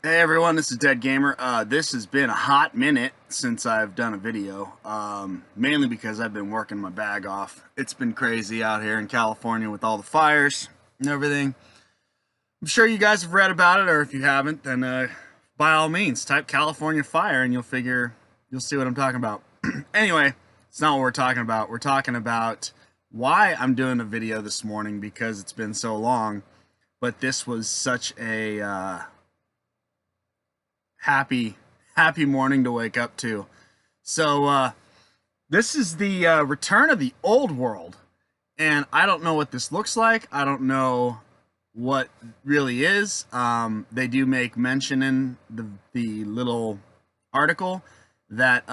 Hey everyone, this is Dead Gamer. This has been a hot minute since I've done a video, mainly because I've been working my bag off. It's been crazy out here in California with all the fires and everything. I'm sure you guys have read about it, or if you haven't, then by all means, type California fire and you'll see what I'm talking about. Anyway, it's not what we're talking about. We're talking about why I'm doing a video this morning because it's been so long, but this was such a happy morning to wake up to. So this is the return of the old world, and I don't know what this looks like. I don't know what really is. They do make mention in the little article that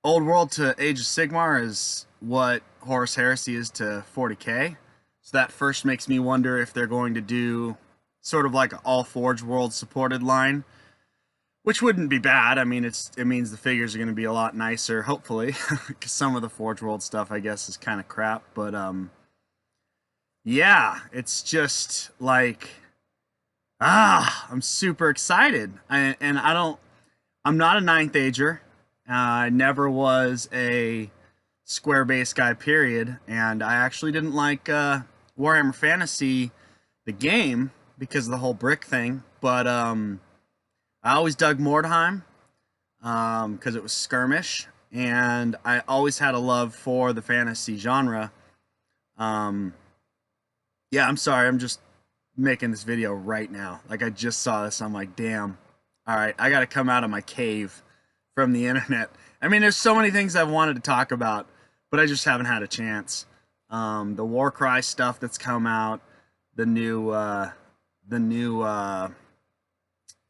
old world to Age of Sigmar is what Horus Heresy is to 40k. So that first makes me wonder if they're going to do sort of like an all Forge World supported line, which wouldn't be bad. I mean, it means the figures are going to be a lot nicer, hopefully, because some of the Forge World stuff, I guess, is kind of crap. But yeah, it's just like I'm super excited, I'm not a ninth ager. I never was a square base guy, period, and I actually didn't like Warhammer Fantasy, the game, because of the whole brick thing. But I always dug Mordheim because it was skirmish, and I always had a love for the fantasy genre. Yeah, I'm sorry, I'm just making this video right now. Like, I just saw this, I'm like, damn. All right, I got to come out of my cave from the internet. I mean, there's so many things I've wanted to talk about, but I just haven't had a chance. The Warcry stuff that's come out, the new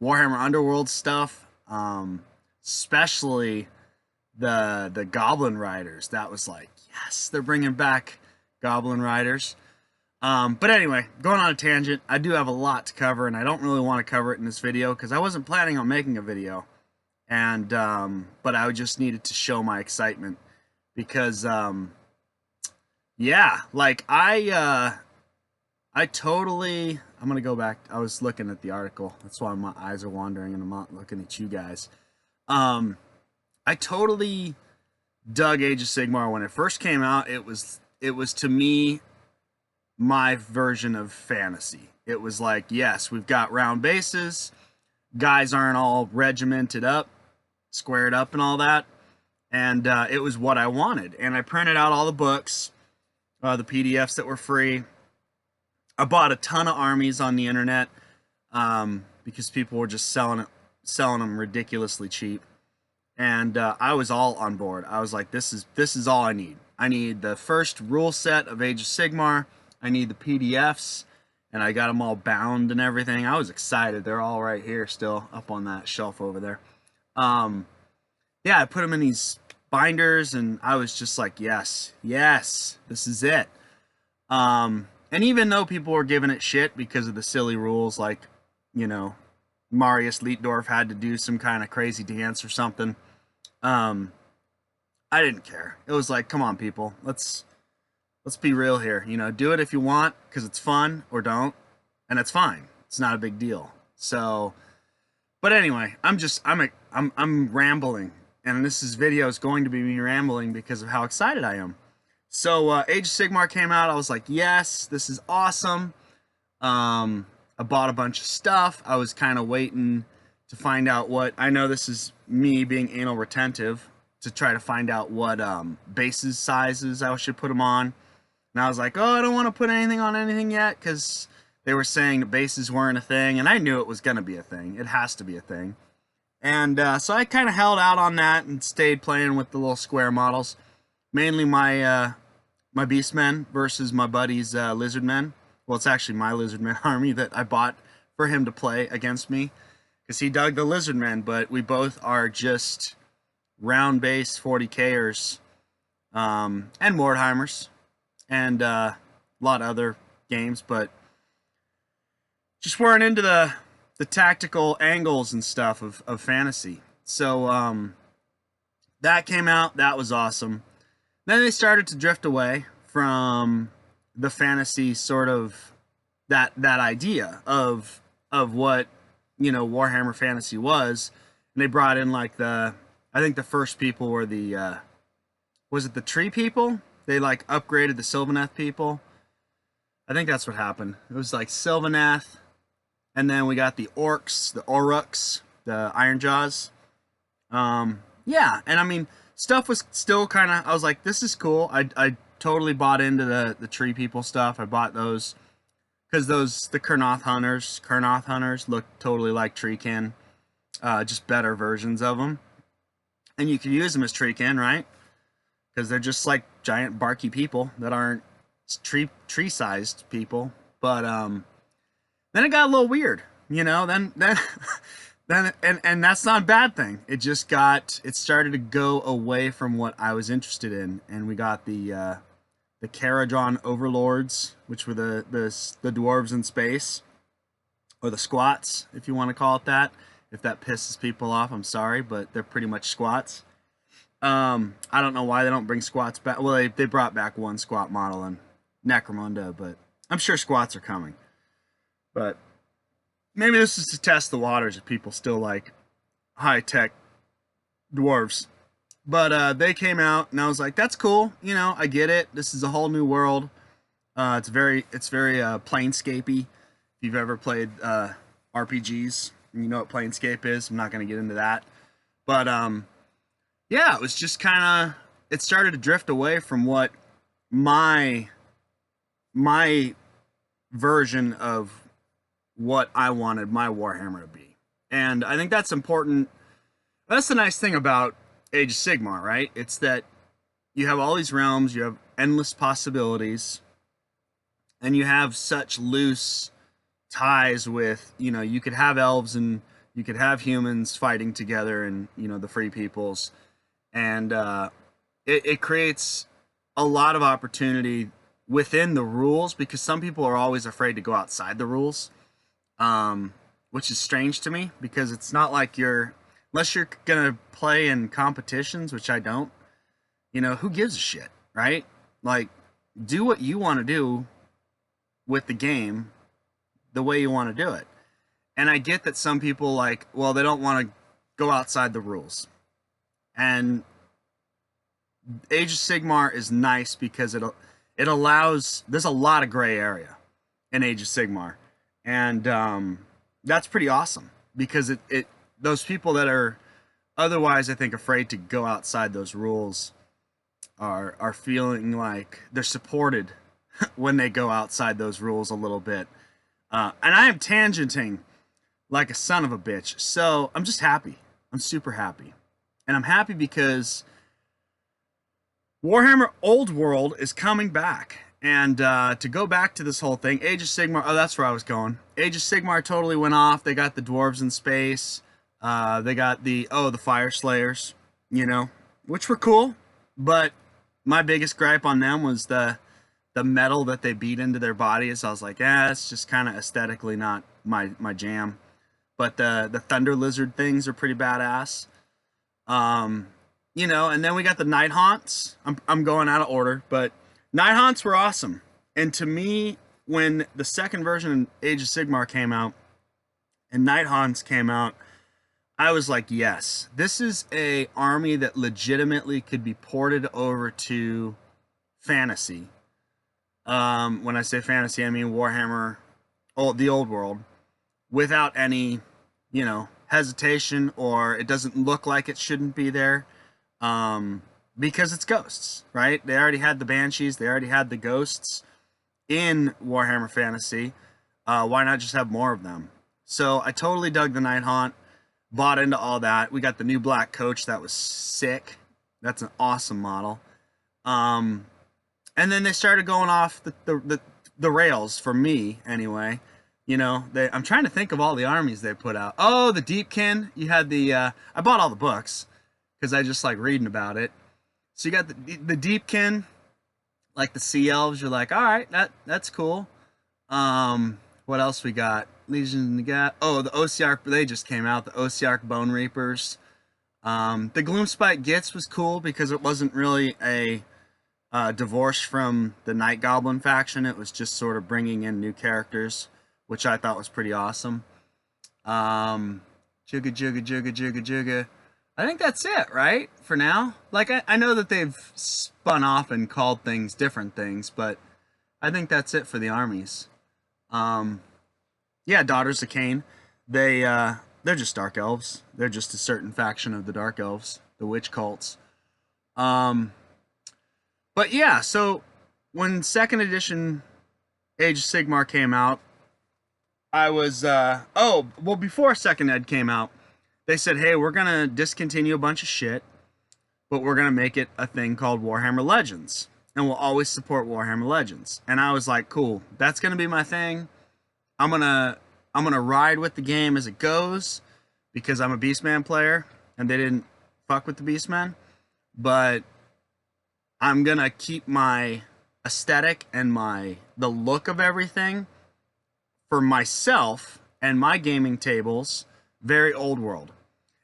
Warhammer Underworld stuff, especially the Goblin Riders. That was like, yes, they're bringing back Goblin Riders. But anyway, going on a tangent, I do have a lot to cover, and I don't really want to cover it in this video because I wasn't planning on making a video, and but I just needed to show my excitement because yeah, like I totally. I'm gonna go back. I was looking at the article. That's why my eyes are wandering, and I'm not looking at you guys. I totally dug Age of Sigmar when it first came out. It was to me my version of fantasy. It was like, yes, we've got round bases. Guys aren't all regimented up, squared up, and all that. And it was what I wanted. And I printed out all the books, the PDFs that were free. I bought a ton of armies on the internet because people were just selling them ridiculously cheap, and I was all on board. I was like, this is all I need. I need the first rule set of Age of Sigmar. I need the PDFs, and I got them all bound and everything. I was excited. They're all right here, still up on that shelf over there. Yeah, I put them in these binders, and I was just like, yes, this is it. And even though people were giving it shit because of the silly rules, like, you know, Marius Leitdorf had to do some kind of crazy dance or something, I didn't care. It was like, come on, people, let's be real here. You know, do it if you want because it's fun, or don't, and it's fine. It's not a big deal. So, but anyway, I'm rambling, and this video is going to be me rambling because of how excited I am. So Age of Sigmar came out. I was like, yes, this is awesome. I bought a bunch of stuff. I was kind of waiting to find out what... I know this is me being anal retentive to try to find out what bases sizes I should put them on. And I was like, oh, I don't want to put anything on anything yet because they were saying the bases weren't a thing. And I knew it was going to be a thing. It has to be a thing. And so I kind of held out on that and stayed playing with the little square models. Mainly my Beastmen versus my buddy's Lizardmen. Well, it's actually my Lizardmen army that I bought for him to play against me because he dug the Lizardmen, but we both are just round base 40kers and Mordheimers and a lot of other games, but just weren't into the tactical angles and stuff of fantasy. So that came out. That was awesome. Then they started to drift away from the fantasy sort of that idea of what Warhammer Fantasy was, and they brought in like I think the first people were the was it the tree people? They like upgraded the Sylvaneth people. I think that's what happened. It was like Sylvaneth, and then we got the orcs, the Oruks, the Iron Jaws. Yeah, and I mean, stuff was still kind of. I was like, this is cool. I totally bought into the tree people stuff. I bought those because the Kurnoth hunters look totally like treekin, just better versions of them, and you can use them as treekin, right? Because they're just like giant barky people that aren't tree sized people. But then it got a little weird, Then then and that's not a bad thing. It started to go away from what I was interested in, and we got the Karajon overlords, which were the dwarves in space, or the squats, if you want to call it that. If that pisses people off, I'm sorry, but they're pretty much squats. I don't know why they don't bring squats back. Well, they brought back one squat model in Necromunda, but I'm sure squats are coming. But maybe this is to test the waters if people still like high-tech dwarves. But they came out, and I was like, that's cool. I get it. This is a whole new world. It's very Planescape-y. If you've ever played RPGs, you know what Planescape is. I'm not going to get into that. But yeah, it was just kind of, it started to drift away from what my version of what I wanted my Warhammer to be. And I think that's important. That's the nice thing about Age of Sigmar, right? It's that you have all these realms, you have endless possibilities, and you have such loose ties with, you could have elves and you could have humans fighting together, and the free peoples. And it creates a lot of opportunity within the rules, because some people are always afraid to go outside the rules, which is strange to me, because it's not like unless you're gonna play in competitions, which I don't, who gives a shit, right? Like, do what you want to do with the game the way you want to do it. And I get that some people they don't want to go outside the rules. And Age of Sigmar is nice because it allows, there's a lot of gray area in Age of Sigmar, and that's pretty awesome, because it those people that are otherwise, I think, afraid to go outside those rules are feeling like they're supported when they go outside those rules a little bit. And I am tangenting like a son of a bitch, so I'm just happy. I'm super happy. And I'm happy because Warhammer Old World is coming back. And to go back to this whole thing, Age of Sigmar, oh, that's where I was going. Age of Sigmar totally went off. They got the dwarves in space. They got the Fire Slayers, which were cool. But my biggest gripe on them was the metal that they beat into their bodies. I was like, it's just kind of aesthetically not my jam. But the Thunder Lizard things are pretty badass. And then we got the Night Haunts. I'm going out of order, but Night Haunts were awesome. And to me, when the second version of Age of Sigmar came out and Night Haunts came out, I was like, yes, this is a army that legitimately could be ported over to fantasy. When I say fantasy, I mean Warhammer, the old world, without any, hesitation, or it doesn't look like it shouldn't be there. Because it's ghosts, right? They already had the Banshees, they already had the ghosts in Warhammer Fantasy. Why not just have more of them? So I totally dug the Night Haunt, bought into all that. We got the new Black Coach, that was sick. That's an awesome model. And then they started going off the rails, for me anyway. I'm trying to think of all the armies they put out. Oh, the Deepkin. You had I bought all the books because I just like reading about it. So you got the Deepkin, like the Sea Elves. You're like, all right, that's cool. What else we got? Legion of the Oh, the Ossiarch. They just came out. The Ossiarch Bone Reapers. The Gloomspite Gitz was cool because it wasn't really a divorce from the Night Goblin faction. It was just sort of bringing in new characters, which I thought was pretty awesome. Jugga, jugga, jugga, jugga, jugga. I think that's it, right? For now. Like, I know that they've spun off and called things different things, but I think that's it for the armies. Um, yeah, Daughters of Cain. They're just dark elves. They're just a certain faction of the dark elves, the witch cults. Um, but yeah, so when second edition Age of Sigmar came out, I was before second ed came out, they said, "Hey, we're going to discontinue a bunch of shit, but we're going to make it a thing called Warhammer Legends, and we'll always support Warhammer Legends." And I was like, "Cool. That's going to be my thing. I'm going to ride with the game as it goes because I'm a Beastman player and they didn't fuck with the Beastman, but I'm going to keep my aesthetic and the look of everything for myself and my gaming tables very old world."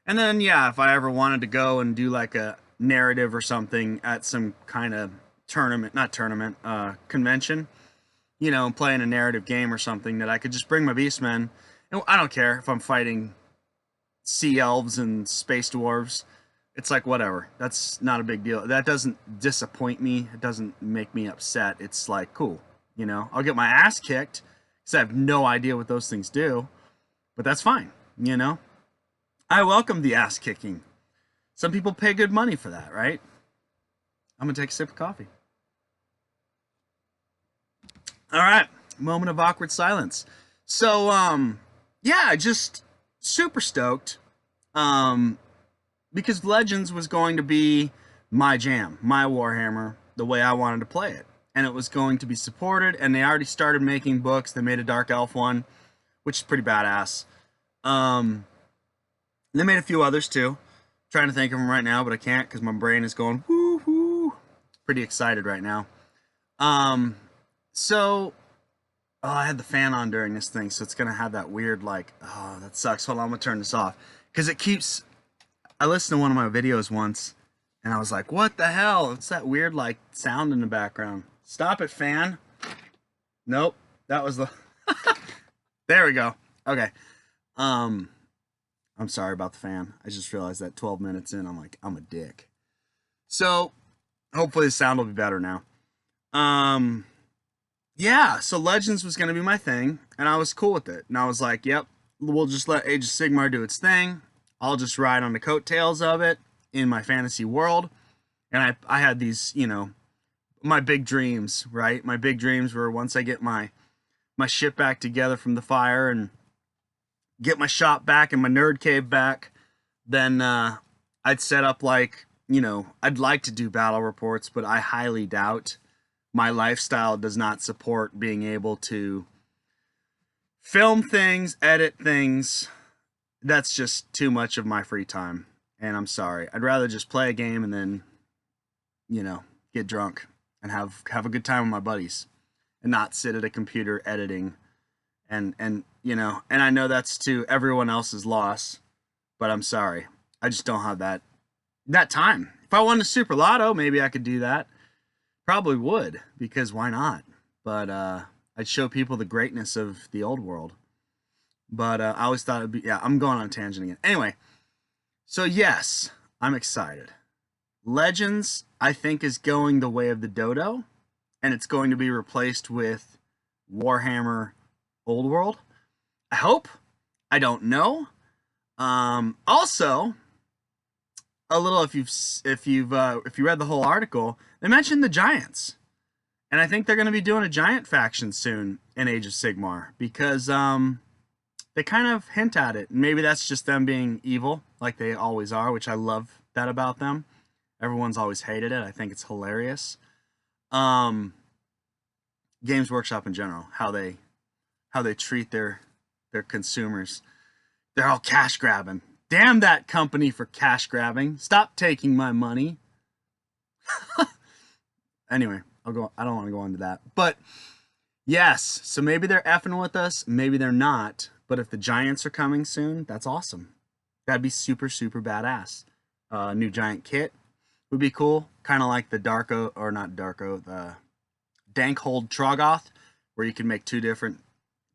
And then, yeah, if I ever wanted to go and do like a narrative or something at some kind of convention, playing a narrative game or something, that I could just bring my Beastmen. And I don't care if I'm fighting sea elves and space dwarves. It's like, whatever. That's not a big deal. That doesn't disappoint me. It doesn't make me upset. It's like, cool. I'll get my ass kicked because I have no idea what those things do. But that's fine. I welcome the ass kicking. Some people pay good money for that, right? I'm going to take a sip of coffee. All right. Moment of awkward silence. So, yeah, just super stoked. Because Legends was going to be my jam, my Warhammer, the way I wanted to play it. And it was going to be supported, and they already started making books. They made a Dark Elf one, which is pretty badass. They made a few others too. I'm trying to think of them right now, but I can't because my brain is going woo-hoo. Pretty excited right now. I had the fan on during this thing, so it's going to have that weird, like, oh, that sucks. Hold on, I'm going to turn this off. Because I listened to one of my videos once, and I was like, what the hell? It's that weird, like, sound in the background. Stop it, fan. Nope. That was the... There we go. Okay. I'm sorry about the fan. I just realized that 12 minutes in, I'm like, I'm a dick. So, hopefully the sound will be better now. Yeah, so Legends was going to be my thing, and I was cool with it. And I was like, yep, we'll just let Age of Sigmar do its thing. I'll just ride on the coattails of it in my fantasy world. And I had these, my big dreams, right? My big dreams were once I get my shit back together from the fire and get my shop back and my nerd cave back, then I'd set up like, I'd like to do battle reports, but I highly doubt. My lifestyle does not support being able to film things, edit things. That's just too much of my free time. And I'm sorry. I'd rather just play a game and then, get drunk and have a good time with my buddies and not sit at a computer editing. And I know that's to everyone else's loss, but I'm sorry. I just don't have that time. If I won the Super Lotto, maybe I could do that. Probably would, because why not? But I'd show people the greatness of the old world. But I always thought it'd be... Yeah, I'm going on a tangent again. Anyway, so yes, I'm excited. Legends, I think, is going the way of the dodo, and it's going to be replaced with Warhammer Old World. I hope. I don't know. Also, a little, if you read the whole article, they mentioned the Giants, and I think they're going to be doing a Giant faction soon in Age of Sigmar because they kind of hint at it. Maybe that's just them being evil, like they always are, which I love that about them. Everyone's always hated it. I think it's hilarious. Games Workshop in general, how they treat their consumers. They're all cash grabbing. Damn that company for cash grabbing. Stop taking my money. Anyway, I don't want to go into that. But yes, so maybe they're effing with us, maybe they're not. But if the Giants are coming soon, that's awesome. That'd be super, super badass. New Giant kit would be cool. Kind of like the the Dankhold Troggoth, where you can make two different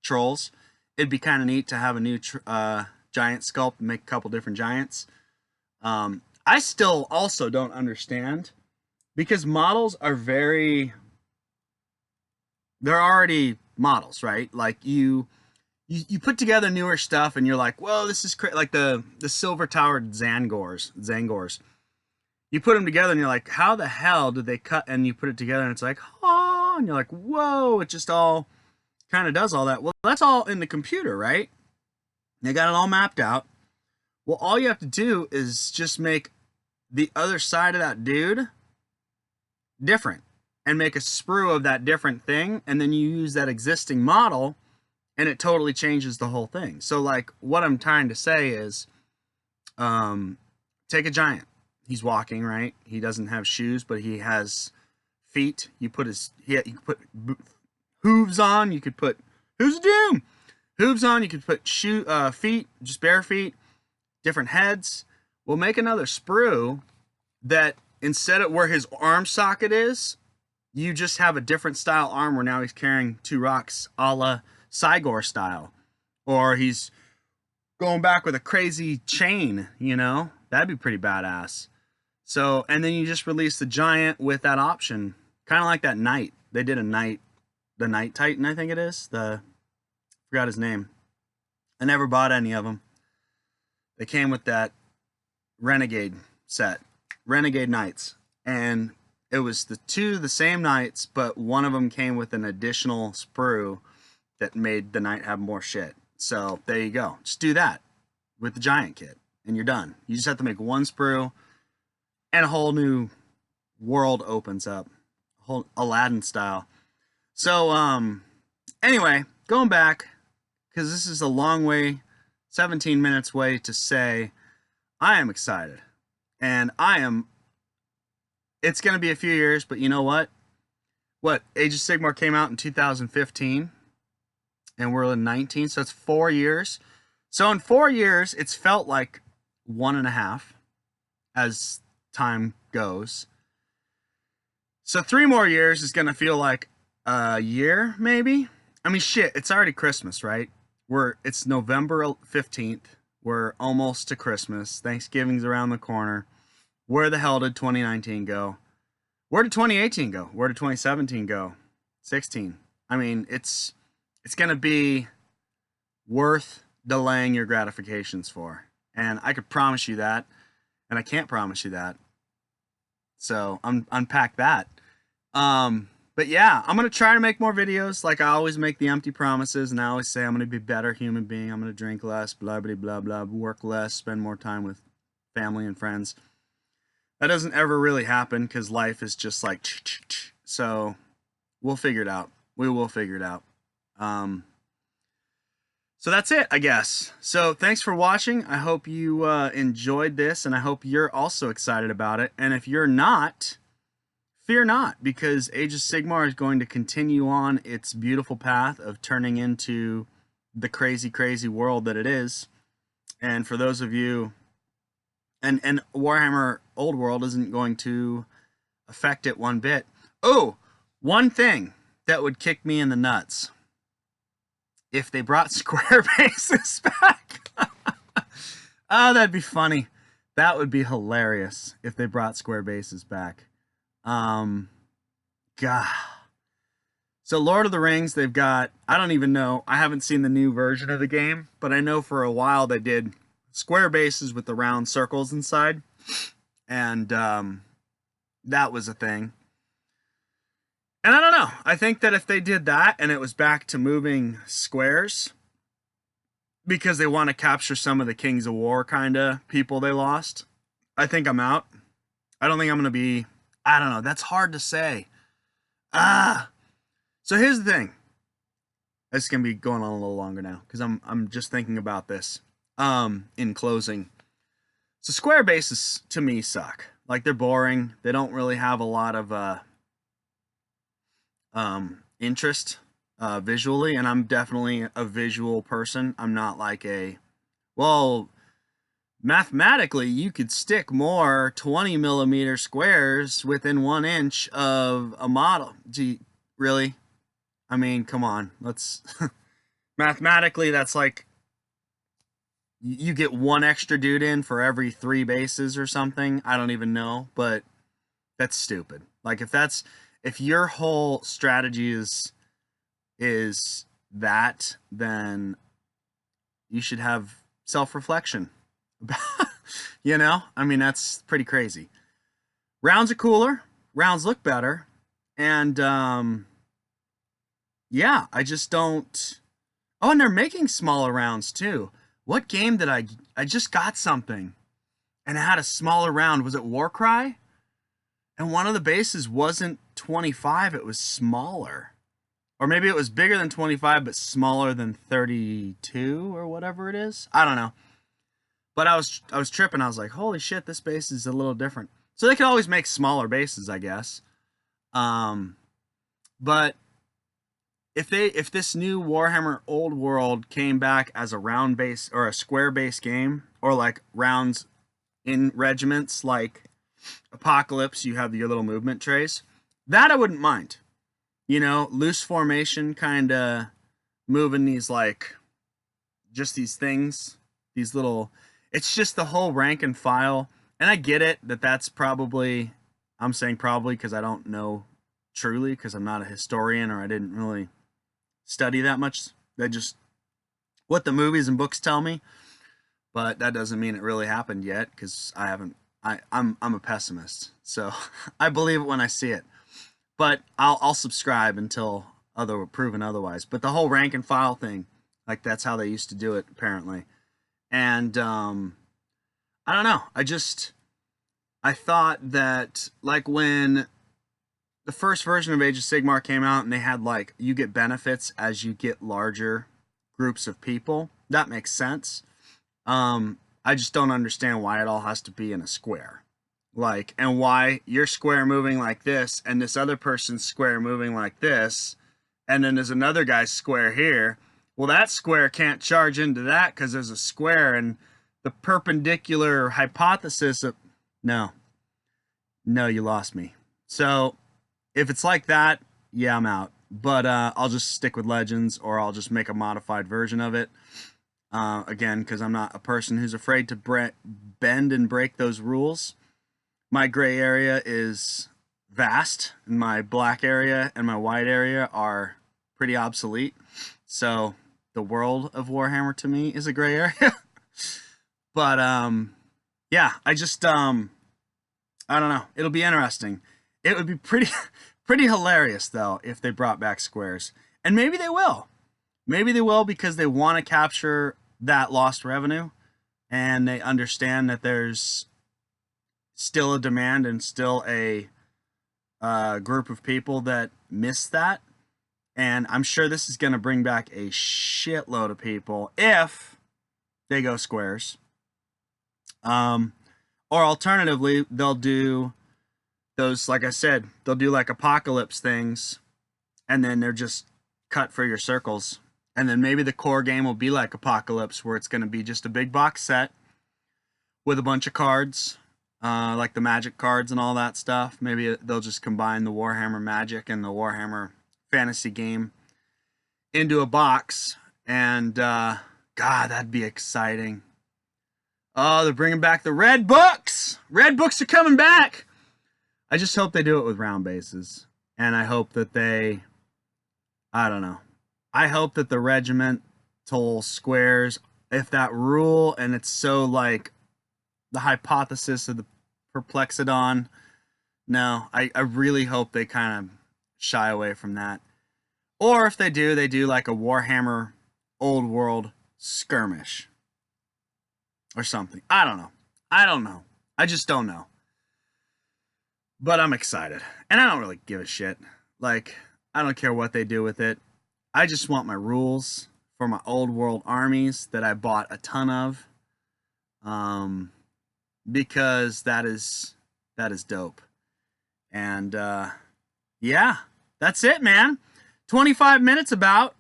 trolls. it'd be kind of neat to have a new giant sculpt and make a couple different giants. I still also don't understand, because models are they're already models, right? Like you put together newer stuff and you're like, whoa, this is like the silver towered Zangors. You put them together and you're like, how the hell did they cut? And you put it together and it's like, oh, and you're like, whoa, it just all kind of does all that. Well, that's all in the computer, right? They got it all mapped out. Well, all you have to do is just make the other side of that dude different and make a sprue of that different thing, and then you use that existing model and it totally changes the whole thing. So like what I'm trying to say is, take a giant. He's walking, right? He doesn't have shoes, but he has feet. You put you can put hooves on. You could put hooves on. You could put feet, just bare feet, different heads. We'll make another sprue that instead of where his arm socket is, you just have a different style arm where now he's carrying 2 rocks, a la Sigmar style, or he's going back with a crazy chain. That'd be pretty badass. So, and then you just release the giant with that option, kind of like that knight. They did the Knight Titan, I think it is. Forgot his name. I never bought any of them. They came with that Renegade set, Renegade Knights, and it was the same knights, but one of them came with an additional sprue that made the knight have more shit. So there you go. Just do that with the giant kit, and you're done. You just have to make one sprue, and a whole new world opens up, whole Aladdin style. So anyway, going back, because this is a long way, 17 minutes way to say I am excited, and it's going to be a few years, but you know what? Age of Sigmar came out in 2015, and we're in 19, so it's 4 years. So in 4 years, it's felt like 1.5 as time goes. So 3 more years is going to feel like a year, maybe. I mean, shit, it's already Christmas, right? It's November 15th. We're almost to Christmas. Thanksgiving's around the corner. Where the hell did 2019 go? Where did 2018 go? Where did 2017 go? 16. I mean, it's going to be worth delaying your gratifications for. And I could promise you that. And I can't promise you that. So unpack that. But yeah, I'm going to try to make more videos. Like I always make the empty promises, and I always say I'm going to be a better human being. I'm going to drink less, blah, blah, blah, blah, work less, spend more time with family and friends. That doesn't ever really happen because life is just like, so we'll figure it out. We will figure it out. So that's it, I guess. So thanks for watching. I hope you enjoyed this, and I hope you're also excited about it. And if you're not, fear not, because Age of Sigmar is going to continue on its beautiful path of turning into the crazy, crazy world that it is. And for those of you, and Warhammer Old World isn't going to affect it one bit. Oh, one thing that would kick me in the nuts: if they brought square bases back. Oh, that'd be funny. That would be hilarious if they brought square bases back. God. So Lord of the Rings, they've got, I don't even know, I haven't seen the new version of the game, but I know for a while they did square bases with the round circles inside, and that was a thing. And I don't know, I think that if they did that and it was back to moving squares because they want to capture some of the Kings of War kind of people they lost, I think I'm out. I don't think I'm going to be, I don't know, that's hard to say. So here's the thing. This is going to be going on a little longer now because I'm just thinking about this in closing. So square bases to me suck. Like, they're boring. They don't really have a lot of interest visually, and I'm definitely a visual person. I'm not like mathematically you could stick more 20 millimeter squares within 1 inch of a model. Gee, really? I mean, come on, let's Mathematically, that's like you get one extra dude in for every 3 bases or something. I don't even know, but that's stupid. Like if your whole strategy is that, then you should have self-reflection. You know? I mean, that's pretty crazy. Rounds are cooler, rounds look better, and yeah, I just don't. Oh, and they're making smaller rounds too. What game did I just got something and it had a smaller round. Was it Warcry? And one of the bases wasn't 25, it was smaller. Or maybe it was bigger than 25 but smaller than 32 or whatever it is. I don't know. But I was tripping. I was like, "Holy shit, this base is a little different." So they could always make smaller bases, I guess. Um but if this new Warhammer Old World came back as a round base or a square base game, or like rounds in regiments like Apocalypse, you have your little movement trays, that I wouldn't mind. You know, loose formation, kind of moving these like just these things, these little. It's just the whole rank and file, and I get it that that's probably. I'm saying probably because I don't know truly because I'm not a historian or I didn't really study that much. That just what the movies and books tell me, but that doesn't mean it really happened yet because I haven't. I'm a pessimist, so I believe it when I see it. But I'll subscribe until proven otherwise. But the whole rank and file thing, like that's how they used to do it apparently, and I don't know. I thought that like when the first version of Age of Sigmar came out and they had like you get benefits as you get larger groups of people. That makes sense. I just don't understand why it all has to be in a square. Like, and why your square moving like this and this other person's square moving like this, and then there's another guy's square here. Well, that square can't charge into that because there's a square, and the perpendicular hypothesis of no, no, you lost me. So if it's like that, yeah, I'm out. But I'll just stick with Legends, or I'll just make a modified version of it. Again, because I'm not a person who's afraid to bend and break those rules. My gray area is vast, and my black area and my white area are pretty obsolete. So the world of Warhammer to me is a gray area. But yeah, I don't know. It'll be interesting. It would be pretty hilarious though if they brought back squares. And maybe they will. Maybe they will because they want to capture that lost revenue and they understand that there's still a demand and still a group of people that miss that. And I'm sure this is going to bring back a shitload of people if they go squares. Or alternatively, they'll do those, like I said, they'll do like Apocalypse things, and then they're just cut for your circles. And then maybe the core game will be like Apocalypse, where it's going to be just a big box set with a bunch of cards, like the Magic cards and all that stuff. Maybe they'll just combine the Warhammer Magic and the Warhammer Fantasy game into a box. And, God, that'd be exciting. Oh, they're bringing back the Red Books! Red Books are coming back! I just hope they do it with round bases. And I hope that I don't know. I hope that the regimental squares, if that rule, and it's so like the hypothesis of the Perplexodon, no, I really hope they kind of shy away from that. Or if they do like a Warhammer Old World skirmish. Or something. I don't know. I just don't know. But I'm excited. And I don't really give a shit. Like, I don't care what they do with it. I just want my rules for my Old World armies that I bought a ton of. Because that is dope. And yeah, that's it, man. 25 minutes about.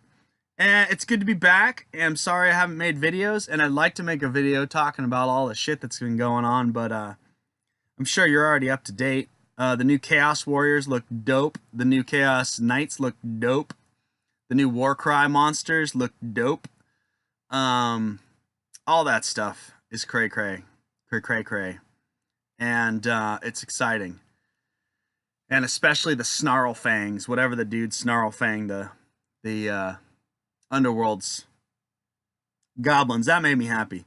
And it's good to be back. And I'm sorry I haven't made videos, and I'd like to make a video talking about all the shit that's been going on, but I'm sure you're already up to date. The new Chaos Warriors look dope. The new Chaos Knights look dope. The new Warcry monsters look dope. All that stuff is cray cray, and it's exciting. And especially the Snarl Fangs, whatever the dude Snarl Fang, the Underworld's goblins, that made me happy.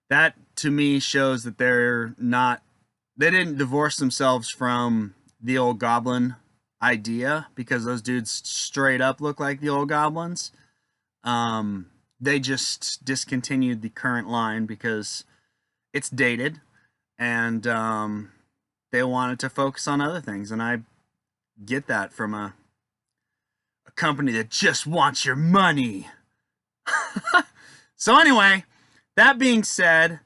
That to me shows that they didn't divorce themselves from the old goblin idea, because those dudes straight up look like the old goblins. They just discontinued the current line because it's dated, and they wanted to focus on other things, and I get that from a company that just wants your money. So anyway, that being said,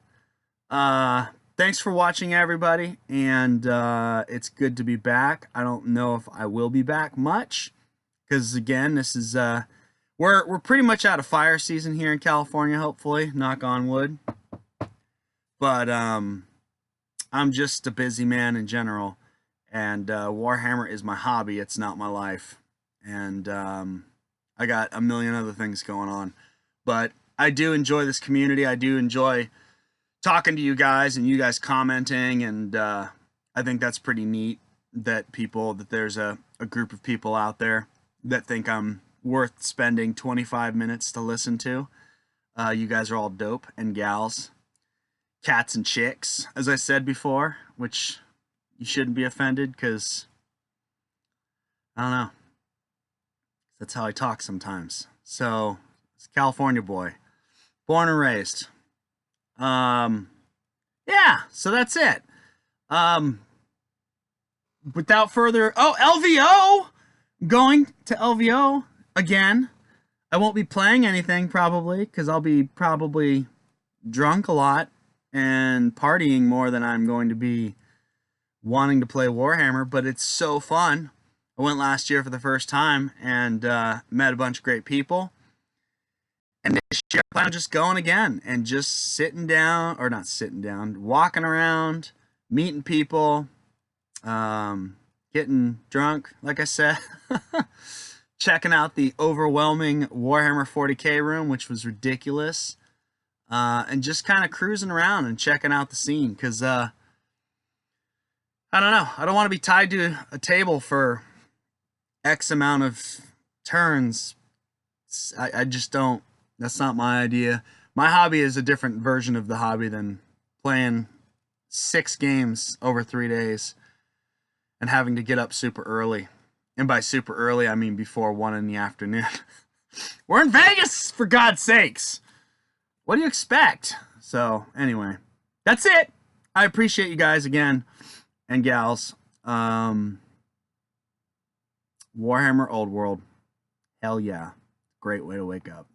thanks for watching, everybody, and it's good to be back. I don't know if I will be back much, because again, this is we're pretty much out of fire season here in California, hopefully, knock on wood. But I'm just a busy man in general, and Warhammer is my hobby. It's not my life, and I got a million other things going on. But I do enjoy this community. I do enjoy talking to you guys and you guys commenting, and I think that's pretty neat that there's a group of people out there that think I'm worth spending 25 minutes to listen to. You guys are all dope, and gals, cats and chicks, as I said before, which you shouldn't be offended, because I don't know, that's how I talk sometimes. So it's California boy, born and raised. Yeah, so that's it. Without further, LVO, going to LVO again. I won't be playing anything probably, because I'll be probably drunk a lot and partying more than I'm going to be wanting to play Warhammer, but it's so fun. I went last year for the first time and met a bunch of great people. And this year I plan on just going again and just walking around, meeting people, getting drunk, like I said, checking out the overwhelming Warhammer 40K room, which was ridiculous, and just kind of cruising around and checking out the scene, because I don't know, I don't want to be tied to a table for X amount of turns. I just don't. That's not my idea. My hobby is a different version of the hobby than playing 6 games over 3 days and having to get up super early. And by super early, I mean before 1 in the afternoon. We're in Vegas, for God's sakes. What do you expect? So anyway, that's it. I appreciate you guys again, and gals. Warhammer Old World. Hell yeah. Great way to wake up.